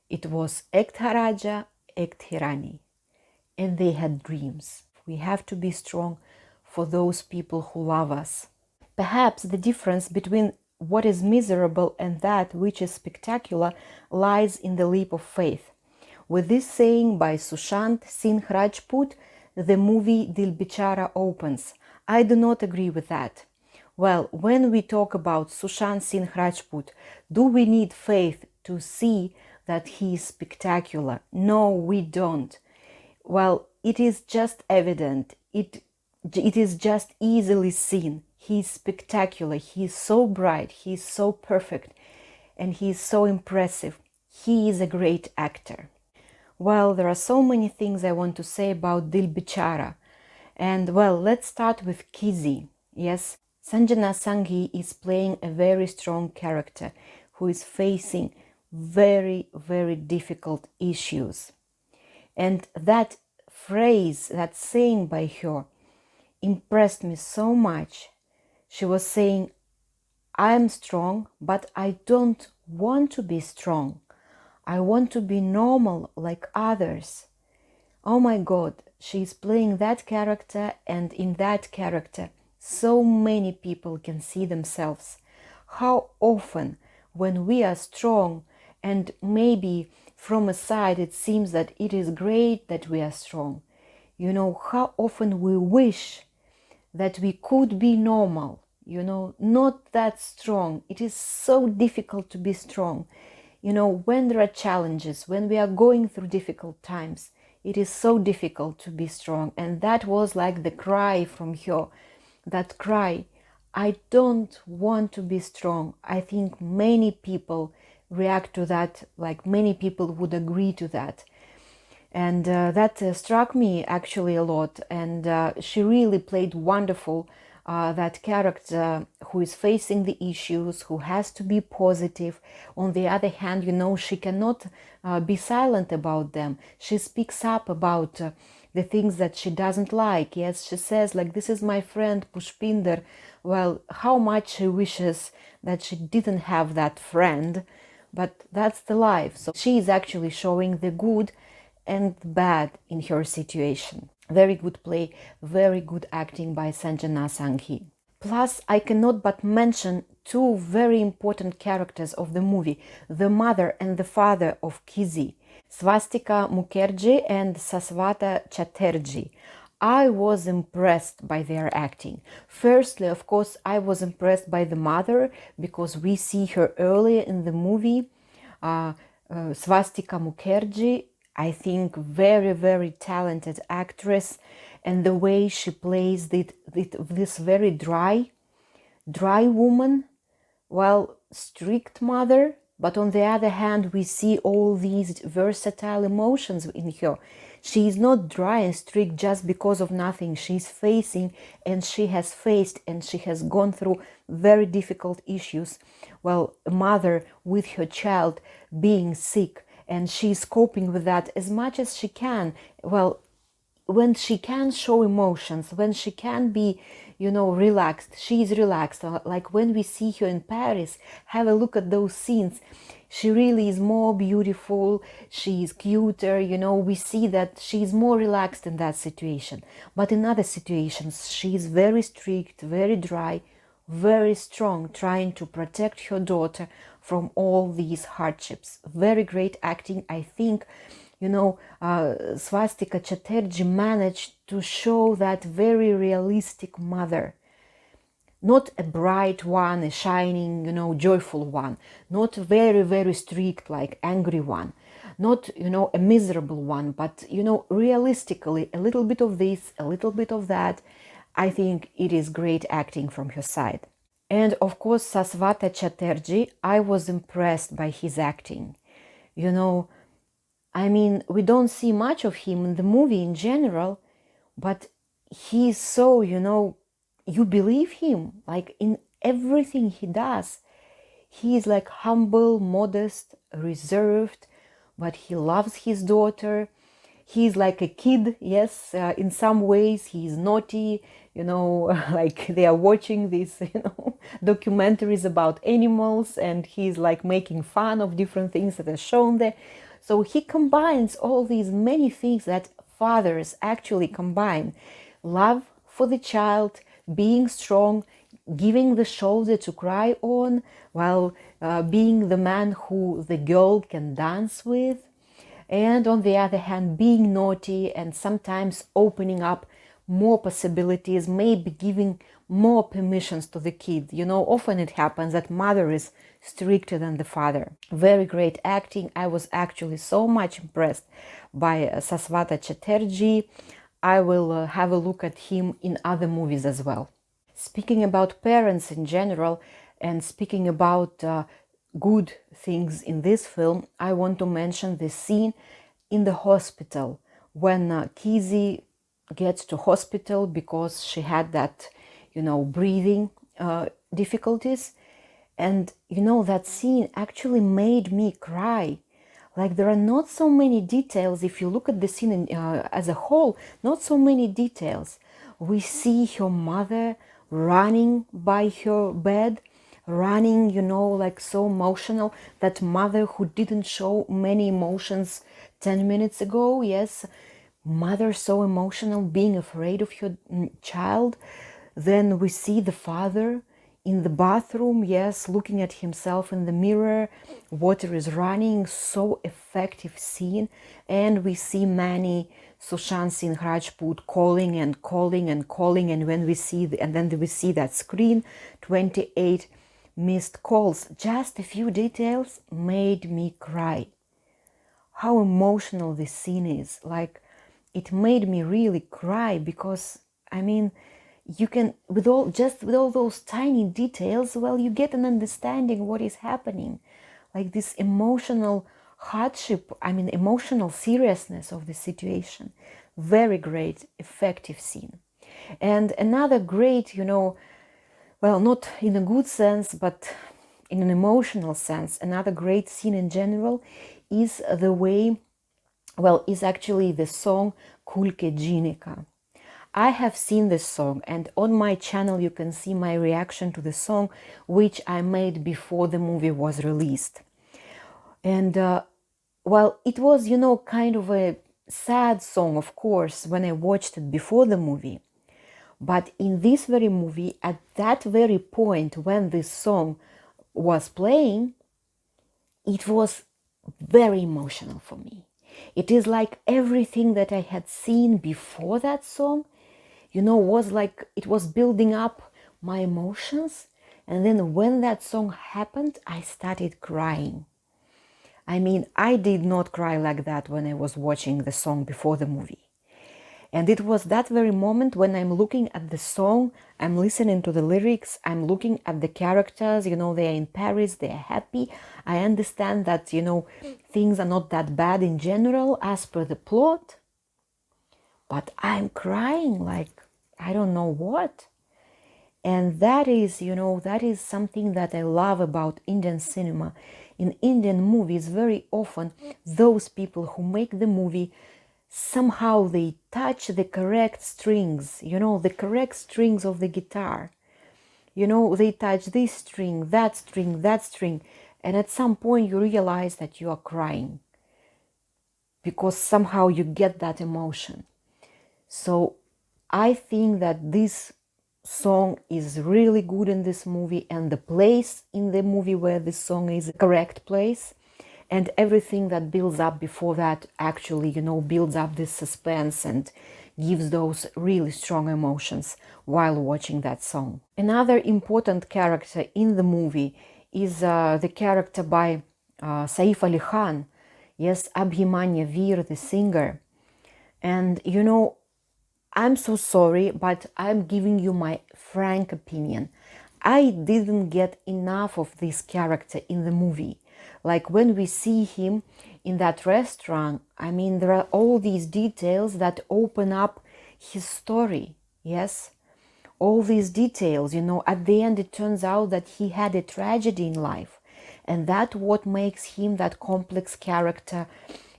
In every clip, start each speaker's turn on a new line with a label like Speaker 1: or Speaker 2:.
Speaker 1: It was Ekt Haraja, Ekt Hirani. And they had dreams. We have to be strong for those people who love us. Perhaps the difference between what is miserable and that which is spectacular lies in the leap of faith. With this saying by Sushant Singh Rajput, the movie Dil Bechara opens. I do not agree with that. Well, when we talk about Sushant Singh Rajput, do we need faith to see that he is spectacular? No, we don't. Well, it is just evident. It is just easily seen. He is spectacular. He is so bright. He is so perfect. And he is so impressive. He is a great actor. Well, there are so many things I want to say about Dil Bechara. And well, let's start with Kizzie. Yes, Sanjana Sanghi is playing a very strong character who is facing very, very difficult issues. And that phrase, that saying by her, impressed me so much. She was saying, I am strong, but I don't want to be strong. I want to be normal like others. Oh my God, she is playing that character, and in that character, so many people can see themselves. How often, when we are strong, and maybe from a side it seems that it is great that we are strong, you know, how often we wish that we could be normal, you know, not that strong. It is so difficult to be strong. You know, when there are challenges, when we are going through difficult times, it is so difficult to be strong. And that was like the cry from her, that cry, I don't want to be strong. I think many people react to that, like many people would agree to that. And that struck me actually a lot. And she really played wonderful, that character who is facing the issues, who has to be positive. On the other hand, you know, she cannot be silent about them. She speaks up about the things that she doesn't like. Yes, she says, like, this is my friend Pushpinder. Well, how much she wishes that she didn't have that friend, but that's the life. So she is actually showing the good and bad in her situation. Very good play, very good acting by Sanjana Sanghi. Plus, I cannot but mention two very important characters of the movie, the mother and the father of Kizzie, Swastika Mukherjee and Saswata Chatterjee. I was impressed by their acting. Firstly, of course, I was impressed by the mother because we see her earlier in the movie. Swastika Mukherjee, I think, very, very talented actress, and the way she plays this very dry woman, well, strict mother, but on the other hand, we see all these versatile emotions in her. She is not dry and strict just because of nothing. She's facing, and she has faced, and she has gone through very difficult issues. Well, a mother with her child being sick, and she's coping with that as much as she can. Well, when she can show emotions, when she can be, you know, relaxed, she is relaxed. Like when we see her in Paris, have a look at those scenes. She really is more beautiful, she is cuter, you know, we see that she is more relaxed in that situation. But in other situations, she is very strict, very dry, very strong, trying to protect her daughter from all these hardships. Very great acting, I think. You know, Swastika Chatterjee managed to show that very realistic mother. Not a bright one, a shining, you know, joyful one. Not very, very strict, like angry one. Not, you know, a miserable one, but, you know, realistically, a little bit of this, a little bit of that. I think it is great acting from her side. And of course, Saswata Chatterjee, I was impressed by his acting. You know, I mean, we don't see much of him in the movie in general, but he's so, you know, you believe him, like in everything he does. He is like humble, modest, reserved, but he loves his daughter. He's like a kid, yes, in some ways he's naughty, like they are watching these, documentaries about animals, and he's like making fun of different things that are shown there. So he combines all these many things that fathers actually combine: love for the child, being strong, giving the shoulder to cry on, while being the man who the girl can dance with, and on the other hand, being naughty and sometimes opening up more possibilities, maybe giving more permissions to the kid. Often it happens that mother is stricter than the father. Very great acting. I was actually so much impressed by Saswata Chatterjee. I will have a look at him in other movies as well. Speaking about parents in general, and speaking about good things in this film, I want to mention the scene in the hospital when Kizzie gets to hospital because she had that, breathing difficulties. And, that scene actually made me cry. Like, there are not so many details. If you look at the scene as a whole, not so many details. We see her mother running by her bed, running, like so emotional. That mother who didn't show many emotions 10 minutes ago, yes. Mother so emotional, being afraid of her child. Then we see the father in the bathroom, yes, looking at himself in the mirror. Water is running, so effective scene. And we see Manny, Sushant Singh Rajput calling and calling and calling. And when we see, and then we see that screen, 28 missed calls. Just a few details made me cry. How emotional this scene is. Like, it made me really cry because, you can, with all those tiny details, well, you get an understanding what is happening. Like this emotional hardship, emotional seriousness of the situation. Very great, effective scene. And another great, well, not in a good sense, but in an emotional sense, another great scene in general is the way, well, is actually the song Khulke, jeene. I have seen this song, and on my channel you can see my reaction to the song, which I made before the movie was released. And well, it was, kind of a sad song, of course, when I watched it before the movie. But in this very movie, at that very point when this song was playing, it was very emotional for me. It is like everything that I had seen before that song, was like it was building up my emotions. And then when that song happened, I started crying. I did not cry like that when I was watching the song before the movie. And it was that very moment when I'm looking at the song, I'm listening to the lyrics, I'm looking at the characters, they're in Paris, they're happy. I understand that, things are not that bad in general as per the plot. But I'm crying like I don't know what. And that is, that is something that I love about Indian cinema. In Indian movies, very often, those people who make the movie, somehow they touch the correct strings, the correct strings of the guitar. They touch this string, that string, that string. And at some point you realize that you are crying because somehow you get that emotion. So I think that this song is really good in this movie, and the place in the movie where this song is the correct place, and everything that builds up before that actually, builds up this suspense and gives those really strong emotions while watching that song. Another important character in the movie is the character by Saif Ali Khan, yes, Abhimanya Veer, the singer. And I'm so sorry, but I'm giving you my frank opinion. I didn't get enough of this character in the movie. Like when we see him in that restaurant, there are all these details that open up his story, yes? All these details, at the end it turns out that he had a tragedy in life. And that's what makes him that complex character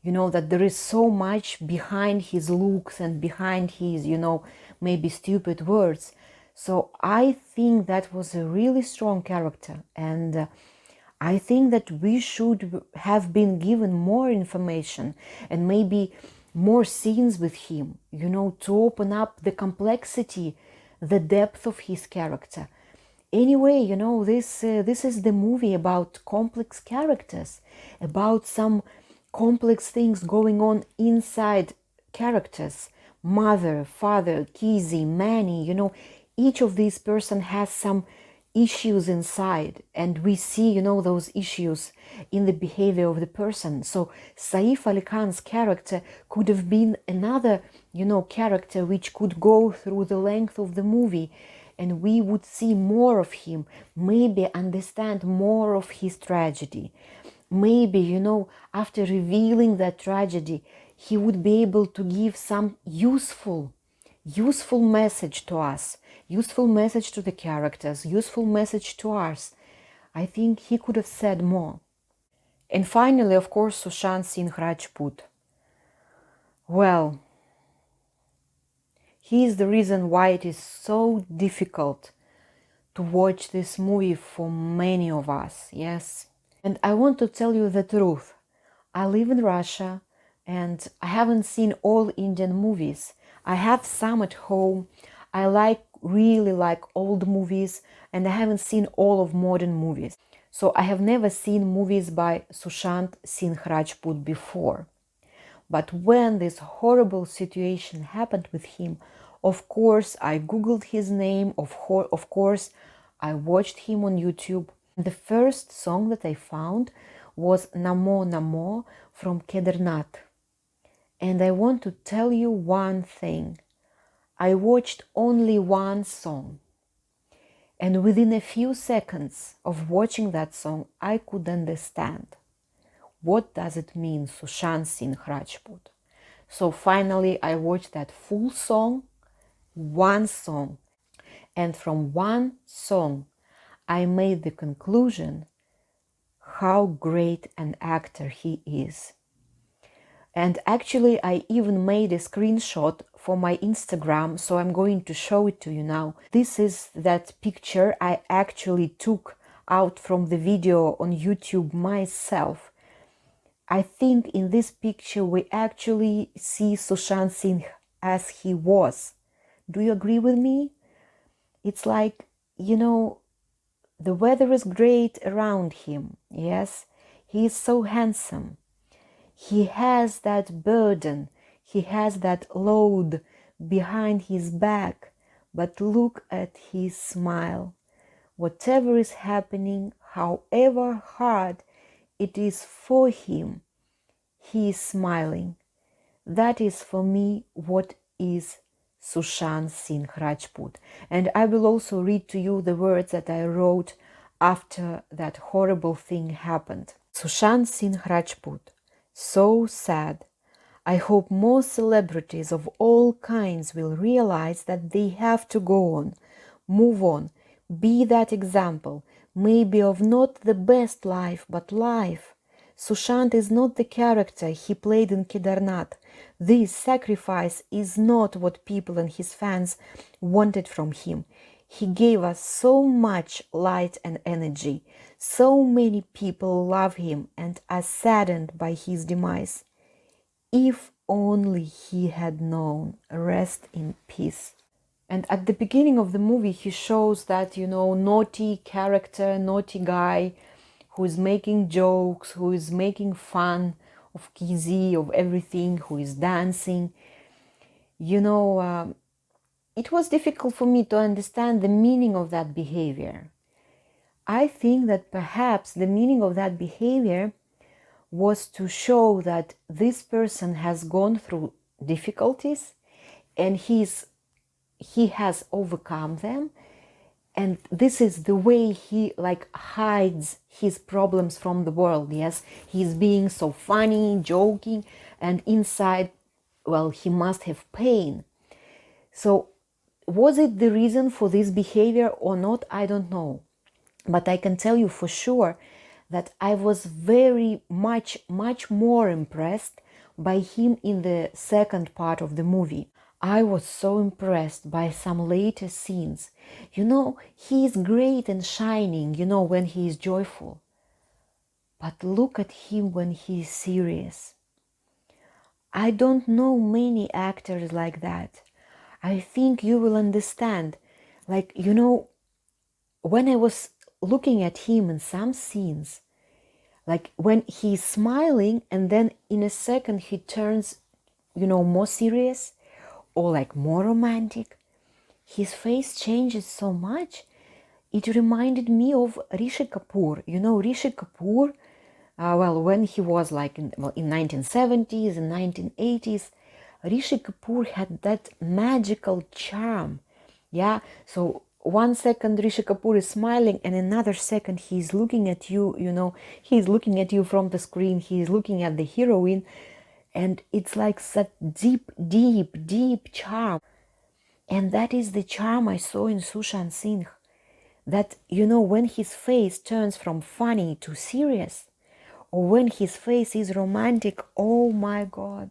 Speaker 1: that there is so much behind his looks and behind his, maybe stupid words. So I think that was a really strong character, and I think that we should have been given more information and maybe more scenes with him, to open up the complexity, the depth of his character. Anyway, this is the movie about complex characters, about some complex things going on inside characters. Mother, father, Kizzie, Manny, each of these person has some issues inside, and we see, those issues in the behavior of the person. So Saif Ali Khan's character could have been another, character which could go through the length of the movie, and we would see more of him, maybe understand more of his tragedy. Maybe, after revealing that tragedy, he would be able to give some useful message to us, useful message to the characters, useful message to us. I think he could have said more. And finally, of course, Sushant Singh Rajput. Well, he is the reason why it is so difficult to watch this movie for many of us, yes. And I want to tell you the truth. I live in Russia and I haven't seen all Indian movies. I have some at home. I really like old movies, and I haven't seen all of modern movies. So I have never seen movies by Sushant Singh Rajput before. But when this horrible situation happened with him, of course, I googled his name, of course, I watched him on YouTube. The first song that I found was Namo Namo from Kedarnath. And I want to tell you one thing. I watched only one song. And within a few seconds of watching that song, I could understand. What does it mean, Sushant Singh Rajput? So finally, I watched that full song, one song. And from one song, I made the conclusion how great an actor he is. And actually, I even made a screenshot for my Instagram, so I'm going to show it to you now. This is that picture I actually took out from the video on YouTube myself. I think in this picture we actually see Sushant Singh as he was. Do you agree with me? It's like, the weather is great around him, yes? He is so handsome. He has that burden, he has that load behind his back, but look at his smile. Whatever is happening, however hard it is for him, he is smiling. That is for me what is Sushant Singh Rajput. And I will also read to you the words that I wrote after that horrible thing happened. Sushant Singh Rajput. So sad. I hope more celebrities of all kinds will realize that they have to go on, move on, be that example, maybe of not the best life, but life. Sushant is not the character he played in Kedarnath. This sacrifice is not what people and his fans wanted from him. He gave us so much light and energy. So many people love him and are saddened by his demise. If only he had known. Rest in peace. And at the beginning of the movie, he shows that, naughty character, naughty guy who is making jokes, who is making fun of Kizzie, of everything, who is dancing. It was difficult for me to understand the meaning of that behavior. I think that perhaps the meaning of that behavior was to show that this person has gone through difficulties and he has overcome them, and this is the way he hides his problems from the world. Yes, he's being so funny, joking, and inside, well, he must have pain. So was it the reason for this behavior or not? I don't know. But I can tell you for sure that I was very much more impressed by him in the second part of the movie. I was so impressed by some later scenes. He is great and shining, when he is joyful. But look at him when he is serious. I don't know many actors like that. I think you will understand. When I was looking at him in some scenes, like when he's smiling and then in a second he turns, more serious or like more romantic. His face changes so much. It reminded me of Rishi Kapoor. Rishi Kapoor, when he was like in 1970s and 1980s, Rishi Kapoor had that magical charm. Yeah, so 1 second Rishi Kapoor is smiling and another second he's looking at you, he's looking at you from the screen, he's looking at the heroine, and it's like such deep, deep, deep charm. And that is the charm I saw in Sushant Singh. That, when his face turns from funny to serious, or when his face is romantic, oh my God.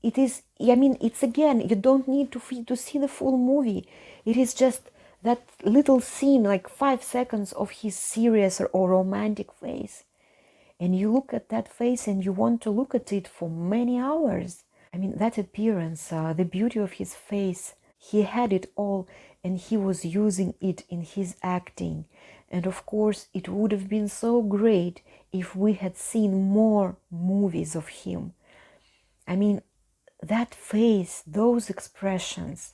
Speaker 1: It's again, you don't need to see the full movie. It is just that little scene, like 5 seconds of his serious or romantic face. And you look at that face and you want to look at it for many hours. That appearance, the beauty of his face, he had it all and he was using it in his acting. And of course, it would have been so great if we had seen more movies of him. That face, those expressions,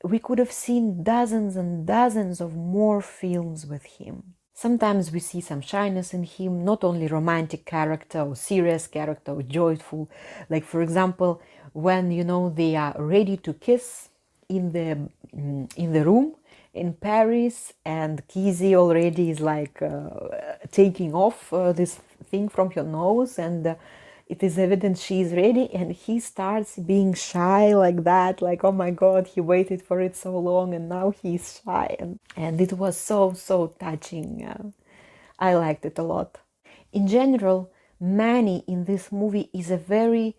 Speaker 1: we could have seen dozens and dozens of more films with him. Sometimes we see some shyness in him, not only romantic character or serious character or joyful. Like, for example, when, they are ready to kiss in the room in Paris and Kizzie already is like taking off this thing from her nose and it is evident she is ready and he starts being shy like that, like, oh my God, he waited for it so long and now he's shy. And it was so, so touching. I liked it a lot. In general, Manny in this movie is a very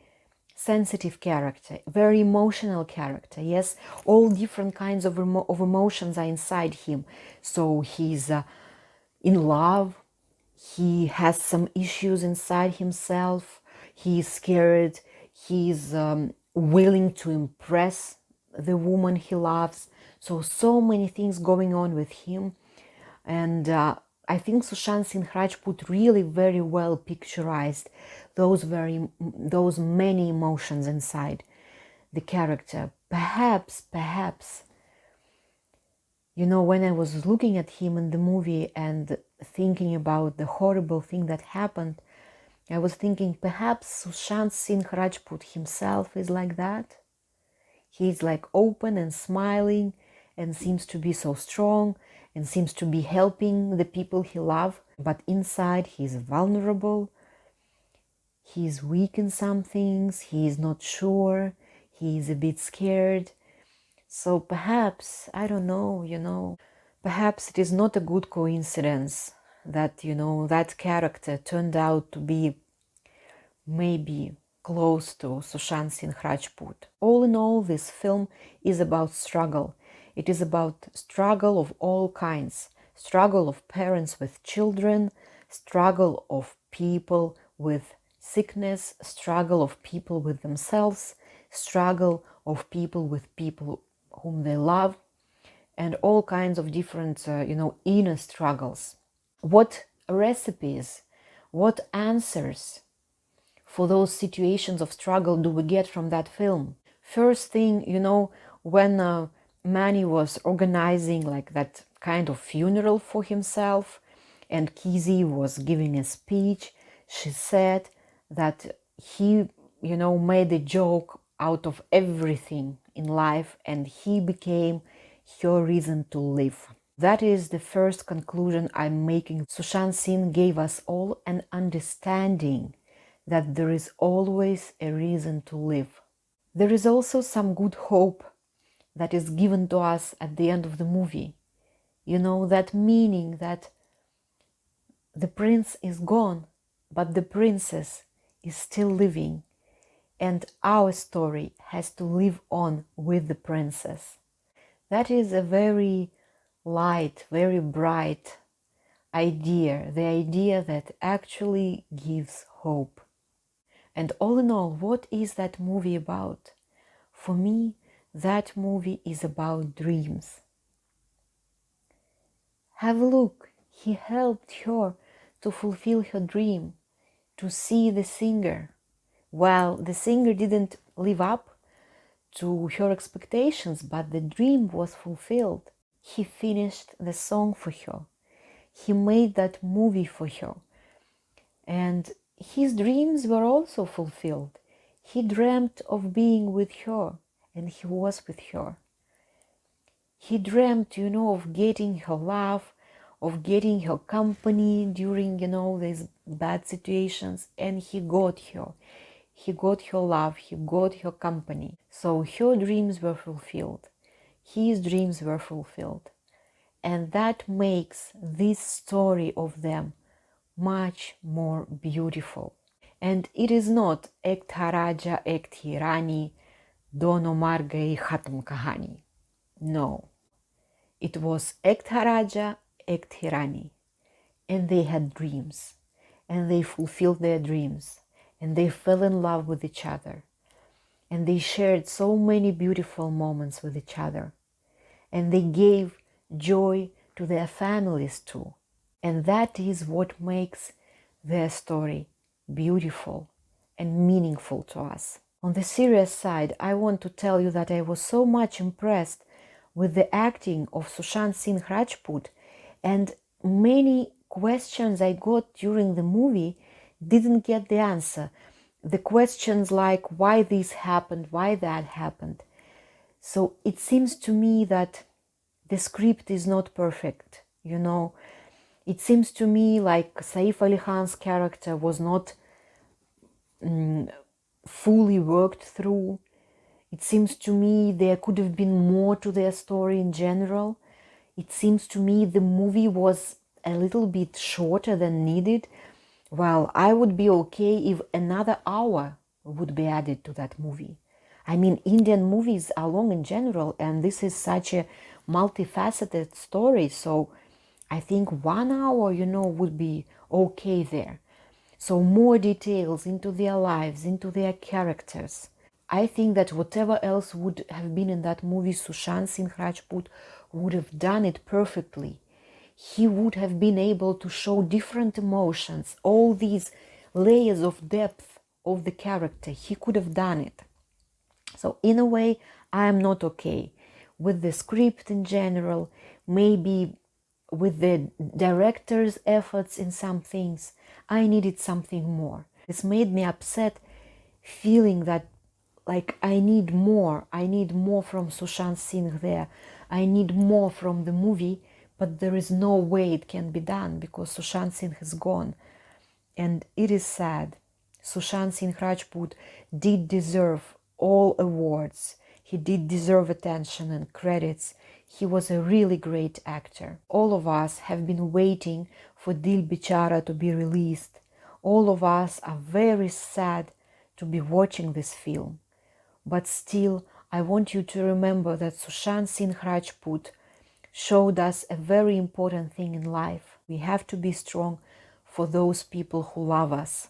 Speaker 1: sensitive character, very emotional character. Yes, all different kinds of emotions are inside him. So he's in love, he has some issues inside himself, he's scared, he's willing to impress the woman he loves. So many things going on with him. And I think Sushant Singh Rajput really very well picturized those many emotions inside the character. Perhaps, when I was looking at him in the movie and thinking about the horrible thing that happened, I was thinking perhaps Sushant Singh Rajput himself is like that. He's like open and smiling and seems to be so strong and seems to be helping the people he loves. But inside he's vulnerable, he's weak in some things, he's not sure, he's a bit scared. So perhaps, I don't know, perhaps it is not a good coincidence that, that character turned out to be maybe close to Sushant Singh Rajput. All in all, this film is about struggle. It is about struggle of all kinds. Struggle of parents with children, struggle of people with sickness, struggle of people with themselves, struggle of people with people whom they love, and all kinds of different, inner struggles. What recipes, what answers for those situations of struggle do we get from that film? First thing, when Manny was organizing like that kind of funeral for himself and Kizzie was giving a speech, she said that he, made a joke out of everything in life and he became her reason to live. That is the first conclusion I'm making. Sushant Singh gave us all an understanding that there is always a reason to live. There is also some good hope that is given to us at the end of the movie. That meaning that the prince is gone, but the princess is still living, and our story has to live on with the princess. That is a very light, very bright idea, the idea that actually gives hope. And all in all, what is that movie about? For me, that movie is about dreams. Have a look. He helped her to fulfill her dream, to see the singer. Well, the singer didn't live up to her expectations, but the dream was fulfilled. He finished the song for her. He made that movie for her. And his dreams were also fulfilled. He dreamt of being with her, and he was with her. He dreamt, of getting her love, of getting her company during, these bad situations, and he got her. He got her love, he got her company. So her dreams were fulfilled. His dreams were fulfilled. And that makes this story of them much more beautiful. And it is not Ek tha Raja, Ek thi Rani, Dono mar gaye khatm kahani. No. It was Ek tha Raja, Ek thi Rani. And they had dreams. And they fulfilled their dreams. And they fell in love with each other. And they shared so many beautiful moments with each other. And they gave joy to their families too. And that is what makes their story beautiful and meaningful to us. On the serious side, I want to tell you that I was so much impressed with the acting of Sushant Singh Rajput, and many questions I got during the movie didn't get the answer. The questions like why this happened, why that happened. So it seems to me that the script is not perfect, It seems to me like Saif Ali Khan's character was not fully worked through. It seems to me there could have been more to their story in general. It seems to me the movie was a little bit shorter than needed. Well, I would be okay if another hour would be added to that movie. I mean, Indian movies are long in general, and this is such a multifaceted story. So I think 1 hour, would be okay there. So more details into their lives, into their characters. I think that whatever else would have been in that movie, Sushant Singh Rajput would have done it perfectly. He would have been able to show different emotions, all these layers of depth of the character. He could have done it. So in a way, I am not okay with the script in general, maybe with the director's efforts in some things. I needed something more. This made me upset, feeling that like I need more from Sushant Singh there. I need more from the movie, but there is no way it can be done because Sushant Singh is gone. And it is sad. Sushant Singh Rajput did deserve all awards. He did deserve attention and credits. He was a really great actor. All of us have been waiting for Dil Bechara to be released. All of us are very sad to be watching this film. But still, I want you to remember that Sushant Singh Rajput showed us a very important thing in life. We have to be strong for those people who love us.